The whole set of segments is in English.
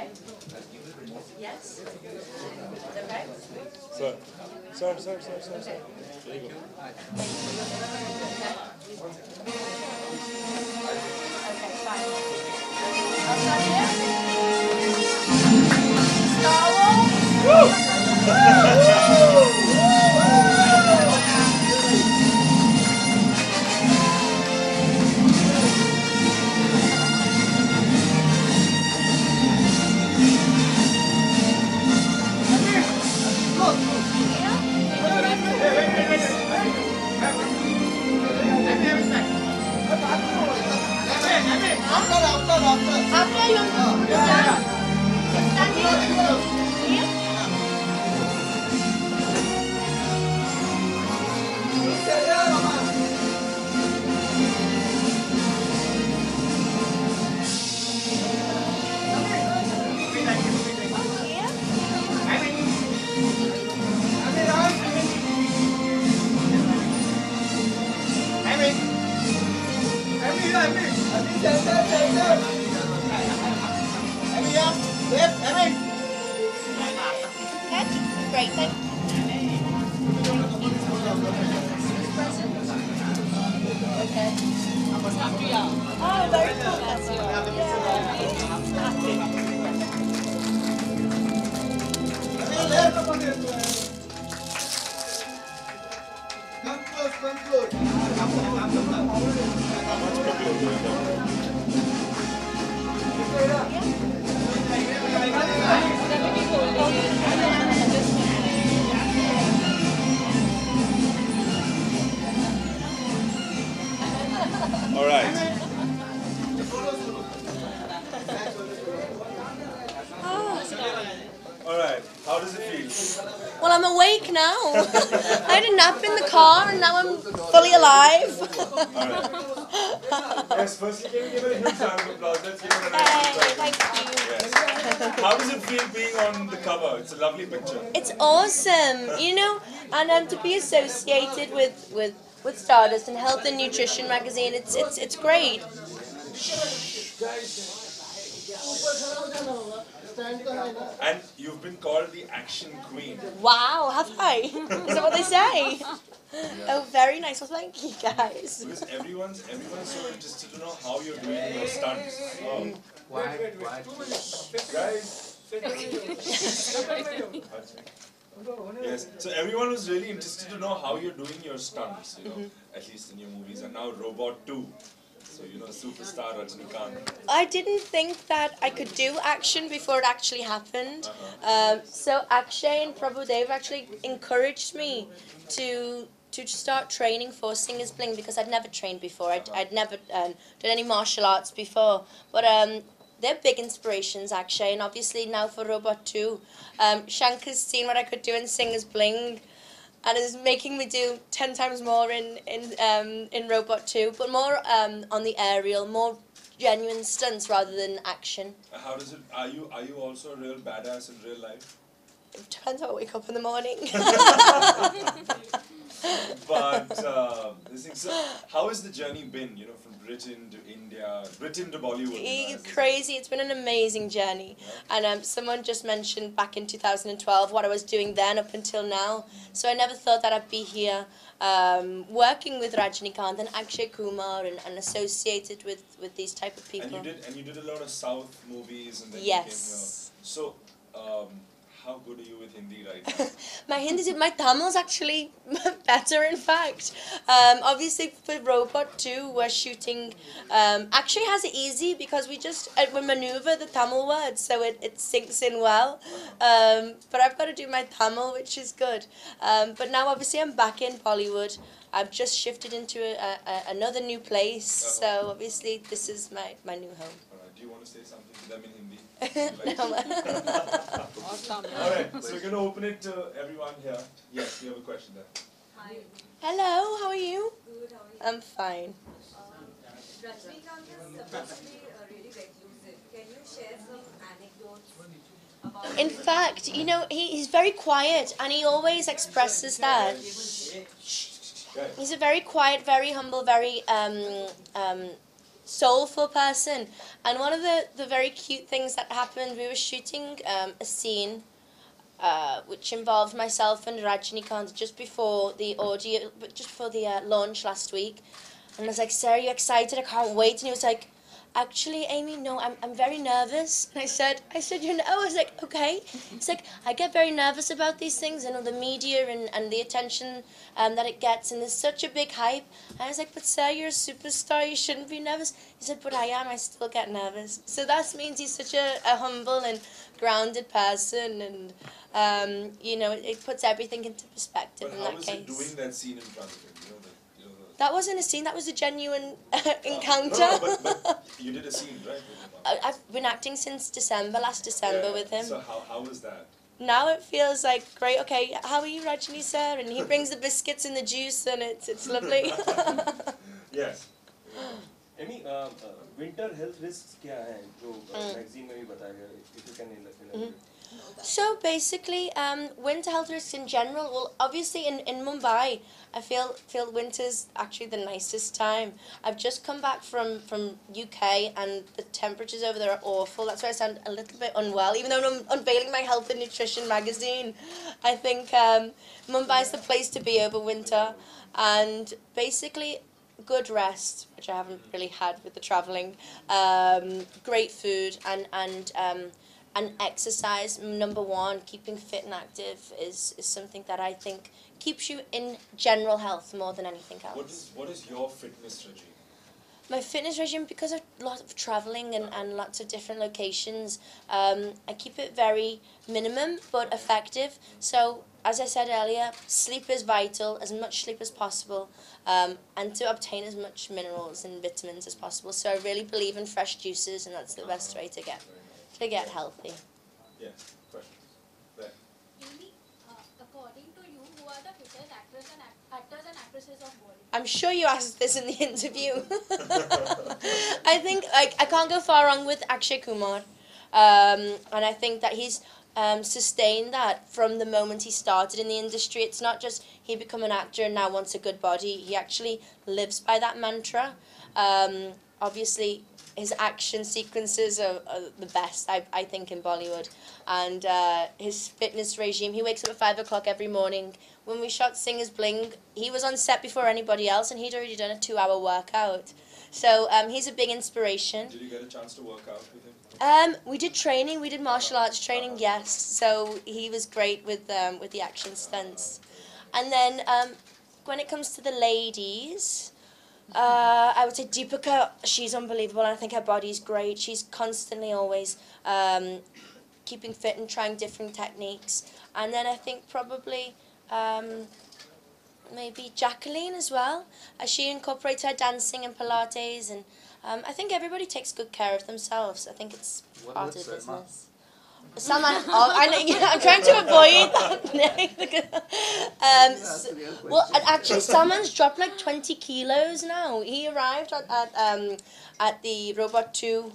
Okay. Yes. Okay. Sir. Sir. There you go. Okay, fine. Outside here. Star After you stand here. Catch. Great, thank you. Okay. Oh, very cool. That's Come close. All right. All right. How does it feel? Well, I'm awake now. I had a nap in the car and now I'm fully alive. All right. Yes, firstly, can we give it a huge round of applause? Let's give it a nice Hey, applause. thank you. Yes. How does it feel being on the cover? It's a lovely picture. It's awesome, you know, and to be associated with Stardust and Health and Nutrition magazine, it's great. And you've been called the action queen. Wow, have I? Is that what they say? Oh, very nice. Well, thank you, guys. Because everyone's so interested to know how you're doing your stunts. Oh. Guys. Yes, so everyone was really interested to know how you're doing your stunts, you know, at least in your movies, and now Robot 2. So, you know, superstar Rajnikant. I didn't think that I could do action before it actually happened. So Akshay and Prabhudev actually encouraged me to start training for Singer's Bling because I'd never trained before. I'd never done any martial arts before. But they're big inspirations, Akshay, and obviously now for Robot 2. Shankar's seen what I could do in Singer's Bling and is making me do 10 times more in Robot 2, but more on the aerial, more genuine stunts rather than action. How does it? Are you also a real badass in real life? It depends how I wake up in the morning. But this thing, so how has the journey been? You know, from Britain to India, Britain to Bollywood. You know, Crazy! It's been an amazing journey, and someone just mentioned back in 2012 what I was doing then up until now. So I never thought that I'd be here working with Rajnikant and Akshay Kumar and associated with these type of people. And you did a lot of South movies, and then Yes. you came here. So. How good are you with Hindi right now? My Tamil's actually better, in fact. Obviously, for Robot 2, we're shooting. Actually, has it easy because we maneuver the Tamil words, so it sinks in well. But I've got to do my Tamil, which is good. But now, obviously, I'm back in Bollywood. I've just shifted into another new place, so obviously, this is my new home. All right. Do you want to say something to them in Hindi? Awesome. Alright, so we're going to open it to everyone here. Yes, you have a question there. Hi. Hello, how are you? Good, how are you? I'm fine. Rajnikant is supposed to be really reclusive. Can you share some anecdotes about In fact, you know, he's very quiet and he always expresses that. He's a very quiet, very humble, very soulful person. And one of the very cute things that happened, we were shooting a scene which involved myself and Rajinikanth just before the launch last week. And I was like, Sarah, you excited? I can't wait. And he was like, actually, Amy, no, I'm very nervous. And I said, you know, I was like, okay. It's like, I get very nervous about these things, you know, the media and the attention that it gets, and there's such a big hype. And I was like, but Sarah, you're a superstar, you shouldn't be nervous. He said, but I am, I still get nervous. So that means he's such a humble and grounded person, and, you know, it puts everything into perspective in that case. But how was it doing that scene in front of him? That wasn't a scene, that was a genuine encounter. No, but you did a scene, right? I've been acting since last December with him. So how was that? Now it feels like, great, okay, how are you, Rajni, sir? And he brings the biscuits and the juice, and it's lovely. Yes. Amy, winter health risks क्या हैं जो magazine में भी बताया गया, if you can elaborate. So basically, winter health risks in general, well, obviously in Mumbai, I feel winter's actually the nicest time. I've just come back from UK, and the temperatures over there are awful. That's why I sound a little bit unwell, even though I'm unveiling my health and nutrition magazine. I think Mumbai's the place to be over winter, and basically good rest, which I haven't really had with the travelling, great food, and exercise. Number one, keeping fit and active is something that I think keeps you in general health more than anything else. What is your fitness regime? My fitness regime, because of a lot of travelling and lots of different locations, I keep it very minimum but effective. So, as I said earlier, sleep is vital, as much sleep as possible, and to obtain as much minerals and vitamins as possible. So I really believe in fresh juices, and that's the best way to get healthy. Yeah, question. There. Amy, according to you, who are the fittest actors and actresses of Bollywood? I'm sure you asked this in the interview. I think I can't go far wrong with Akshay Kumar, and I think that he's sustained that from the moment he started in the industry. It's not just he become an actor and now wants a good body. He actually lives by that mantra. Obviously, his action sequences are the best, I think, in Bollywood. And his fitness regime, he wakes up at 5 o'clock every morning. When we shot Singer's Bling, he was on set before anybody else, and he'd already done a 2-hour workout. So he's a big inspiration. Did you get a chance to work out with him? We did training, we did martial arts training, yes. So he was great with the action stunts. And then when it comes to the ladies, I would say Deepika, she's unbelievable, and I think her body's great. She's constantly always keeping fit and trying different techniques. And then I think probably maybe Jacqueline as well, as she incorporates her dancing and Pilates, and I think everybody takes good care of themselves. I think it's part of the business. Salman, I'm trying to avoid that. Well, and actually, Salman's dropped like 20 kilos now. He arrived at the Robot 2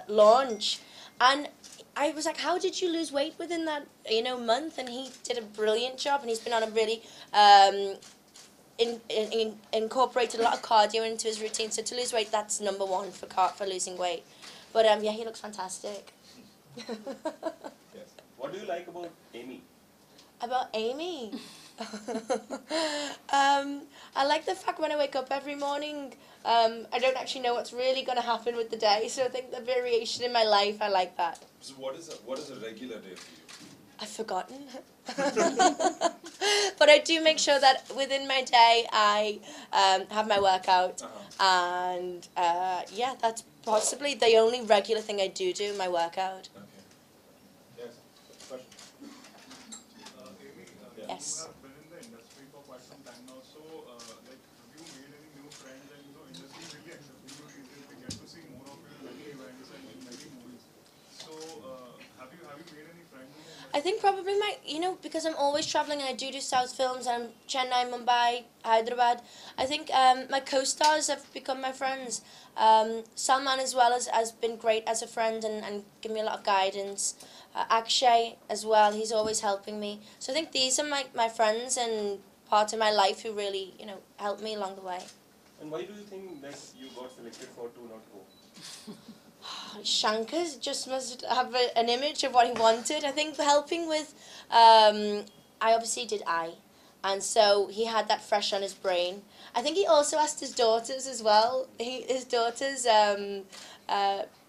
launch, and I was like, how did you lose weight within that month? And he did a brilliant job, and he's been on a really incorporated a lot of cardio into his routine. So to lose weight, that's number one for losing weight. But yeah, he looks fantastic. Yes. What do you like about Amy? About Amy? I like the fact when I wake up every morning, I don't actually know what's really going to happen with the day. So I think the variation in my life, I like that. So what is a regular day for you? I've forgotten. But I do make sure that within my day I have my workout. And yeah, that's possibly the only regular thing I do, my workout. Okay. Yes. Question. Amy, Yes. you have been in the industry for quite some time now, so like, have you made any new friends? And industry really accepting you these days. We get to see more of you in many events and in many movies. So have you made any friends in the industry? I think probably because I'm always traveling and I do South films, and Chennai, Mumbai, Hyderabad. I think my co-stars have become my friends. Salman as well has been great as a friend and given me a lot of guidance. Akshay as well, he's always helping me. So I think these are my friends and part of my life who really, helped me along the way. And why do you think that you got selected for To Not Go? Shankar just must have an image of what he wanted. I think helping with, I obviously did and so he had that fresh on his brain. I think he also asked his daughters as well. His daughters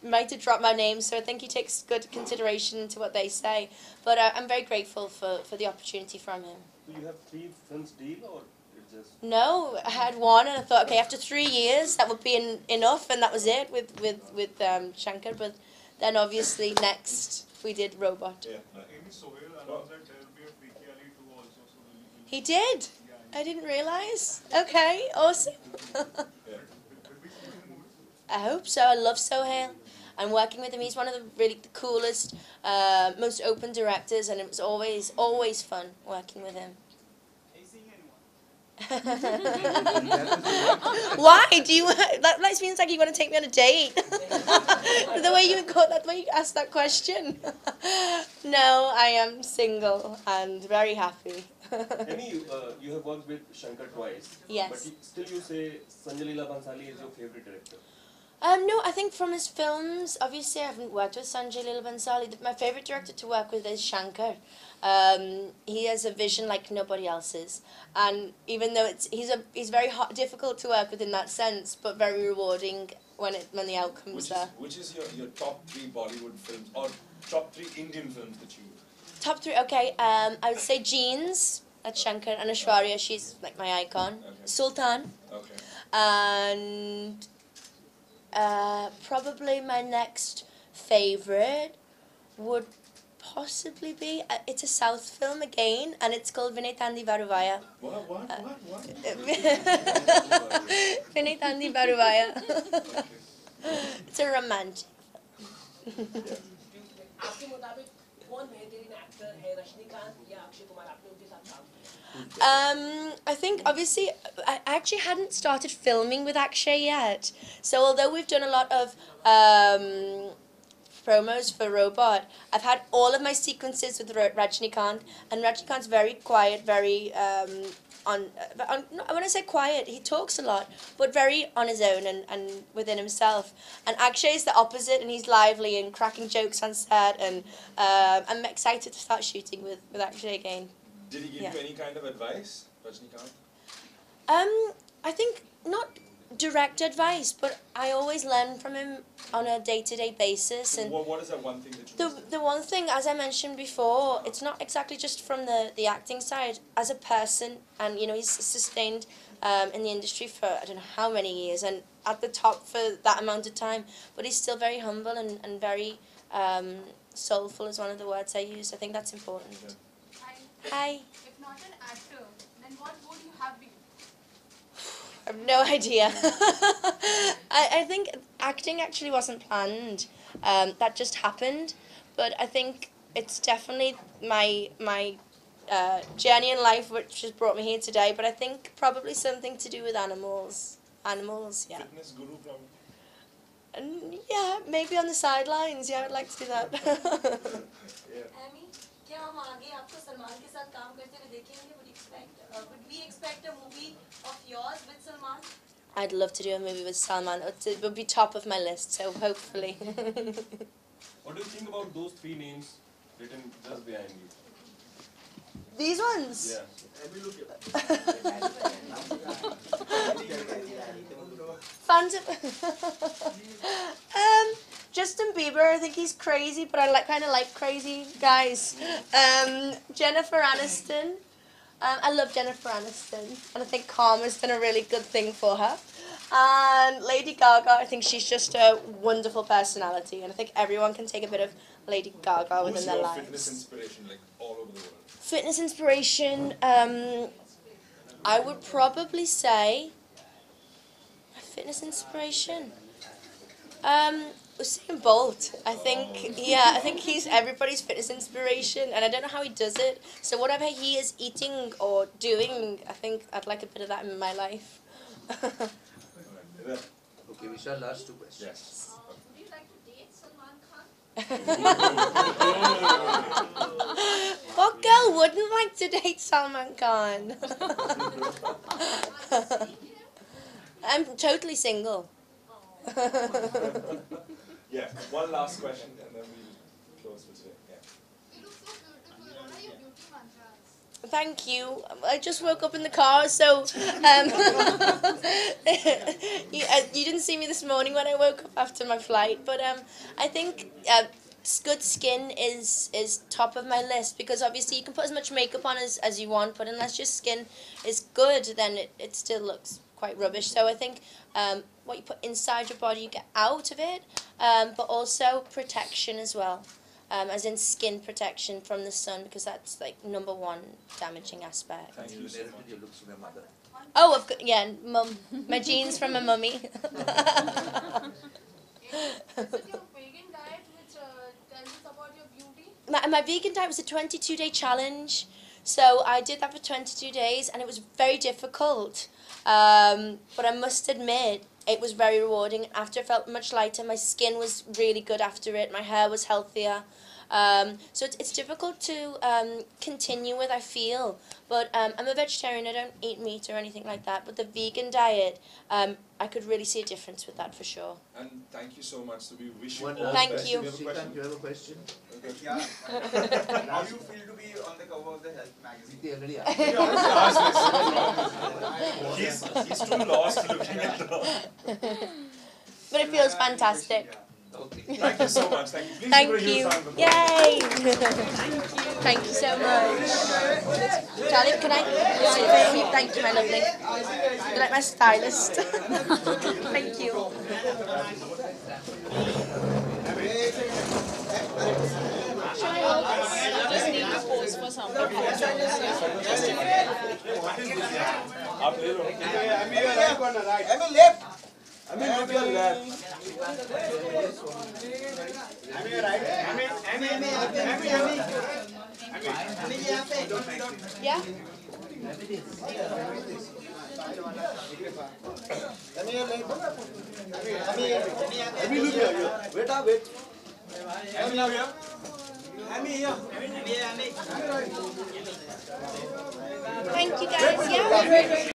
might have dropped my name, so I think he takes good consideration into what they say. But I'm very grateful for the opportunity from him. Do you have 3 films deal or it just? No, I had one, and I thought, okay, after 3 years, that would be enough, and that was it with Shankar. But then obviously next we did Robot. Yeah. Amy Sohail announced that there will be a Freaky Ali 2 also. So He did. I didn't realize. Okay, awesome. I hope so. I love Sohail. I'm working with him. He's one of the really coolest, most open directors, and it was always fun working with him. Why do you? That means like you want to take me on a date. The way you asked that question. No, I am single and very happy. Amy, you have worked with Shankar twice. Yes. But still you say Sanjay Leela Bhansali is your favorite director. No, I think from his films, obviously I haven't worked with Sanjay Leela Bhansali. My favourite director to work with is Shankar. He has a vision like nobody else's, and even though he's very difficult to work with in that sense, but very rewarding when the outcome's there. Which is your top 3 Bollywood films or top 3 Indian films that you? Top 3, okay. I would say Jeans. That's Shankar, and Aishwarya. She's like my icon. Okay. Sultan, Okay. and probably my next favourite would possibly be, it's a South film again, and it's called Vinay Tandi Varuvaya. What? Vinay Tandi Varuvaya. It's a romantic. आपके मुताबिक कौन बेहतरीन actor है, रजनीकांत या अक्षय कुमार? आपने उनके साथ काम किया? I think obviously I actually hadn't started filming with Akshay yet, so although we've done a lot of promos for Robot, I've had all of my sequences with Rajnikant, and Rajnikant's very quiet, very when I say quiet, he talks a lot, but very on his own and within himself. And Akshay is the opposite, and he's lively and cracking jokes on set, and I'm excited to start shooting with Akshay again. Did he give you any kind of advice, Rajnikant? I think not direct advice, but I always learn from him on a day-to-day basis. And what is that one thing that you? the one thing, as I mentioned before, it's not exactly just from the acting side. As a person, and he's sustained in the industry for I don't know how many years, and at the top for that amount of time. But he's still very humble and very soulful is one of the words I use. I think that's important. Okay. Hi. If not an actor, then what would you have been? I have no idea. I think acting actually wasn't planned. That just happened. But I think it's definitely my journey in life which has brought me here today. But I think probably something to do with animals. Animals, yeah. Fitness guru probably. And yeah, maybe on the sidelines. Yeah, I'd like to do that. Amy, क्या हम आगे आपको सलमान के साथ काम करते हुए देखेंगे? Would we expect a movie of yours with Salman? I'd love to do a movie with Salman. It would be top of my list, so hopefully. What do you think about those 3 names written just behind you? These ones? Yeah. Fans of Justin Bieber, I think he's crazy, but I kind of like crazy guys. Jennifer Aniston, I love Jennifer Aniston, and I think Karma's done a really good thing for her. And Lady Gaga, I think she's just a wonderful personality, and I think everyone can take a bit of Lady Gaga within their lives. Who's your fitness inspiration, like all over the world? Fitness inspiration, I would probably say fitness inspiration. Usain Bolt. I think he's everybody's fitness inspiration, and I don't know how he does it. So whatever he is eating or doing, I think I'd like a bit of that in my life. Okay, Vishal, last 2 questions. Yes. Would you like to date Salman Khan? What girl wouldn't like to date Salman Khan? I'm totally single. Yeah, one last question and then we'll close for today. Yeah. You look so beautiful. What are your beauty mantras? Thank you. I just woke up in the car, so you didn't see me this morning when I woke up after my flight. But I think good skin is top of my list, because obviously you can put as much makeup on as you want, but unless your skin is good, then it still looks quite rubbish. So I think what you put inside your body, you get out of it, but also protection as well. As in skin protection from the sun, because that's like #1 damaging aspect. Thank you so much. Your looks from your mother. Oh, I've got, yeah, mum. My genes from my mummy. Is it your vegan diet which tells us about your beauty? My vegan diet was a 22-day challenge. So I did that for 22 days, and it was very difficult. But I must admit, it was very rewarding. After, I felt much lighter. My skin was really good after it. My hair was healthier. So it's difficult to continue with, I feel. But I'm a vegetarian. I don't eat meat or anything like that. But the vegan diet, I could really see a difference with that for sure. And thank you so much. So we wish you One all the Thank best. you. Do you have a question? You have a question? Yeah. How do you feel to be on the cover of the Health magazine? They already He already asked me, so what's wrong with you? He's too lost looking at the... But it feels fantastic. Okay. Thank you so much. Thank you. Please Thank give her a huge you. round of applause. Yay! Thank you so much. Darling, can I sit for you? Thank you, my lovely. You're like my stylist. Thank you. आप ले लो. Emmy left. Emmy, look your left. Yeah? Emmy look here. Wait up, wait. Emmy now here. Thank you guys. Yeah?